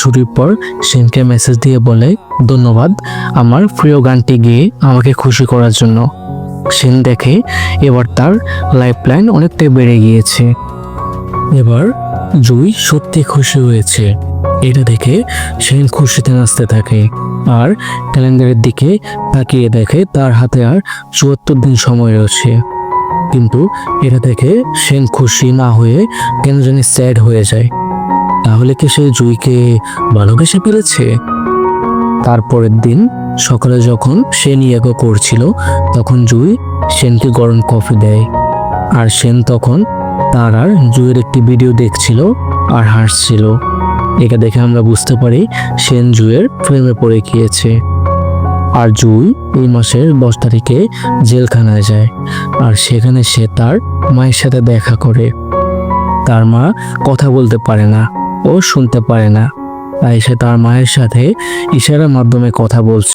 ছুটির পর সেনকে মেসেজ দিয়ে বলে, ধন্যবাদ আমার প্রিয় গানটি গেয়ে আমাকে খুশি করার জন্য। সেন দেখে এবার তার লাইফলাইন অনেকটাই বেড়ে গিয়েছে। এবার জুই সত্যি খুশি হয়েছে। এটা দেখে সেন খুশিতে নাচতে থাকে আর ক্যালেন্ডারের দিকে তাকিয়ে দেখে তার হাতে আর ৭৪ দিন সময় রয়েছে। কিন্তু এটা দেখে সেন খুশি না হয়ে কেন জানি স্যাড হয়ে যায়। তাহলে কি সে জুইকে ভালোবেসে ফেলেছে? তারপরের দিন সকালে যখন সেন ইয়াগো করছিল তখন জুই সেনকে গরম কফি দেয় আর সেন তখন তার আর জুইয়ের একটি ভিডিও দেখছিল আর হাসছিল। এটা দেখে আমরা বুঝতে পারি সেন জুইয়ের প্রেমে পড়ে গিয়েছে। আর জুই এই মাসের 10 তারিখে জেলখানায় যায় আর সেখানে সে তার মায়ের সাথে দেখা করে। তার মা কথা বলতে পারে না ও শুনতে পারে না, তাই সে তার মায়ের সাথে ইশারার মাধ্যমে কথা বলছে।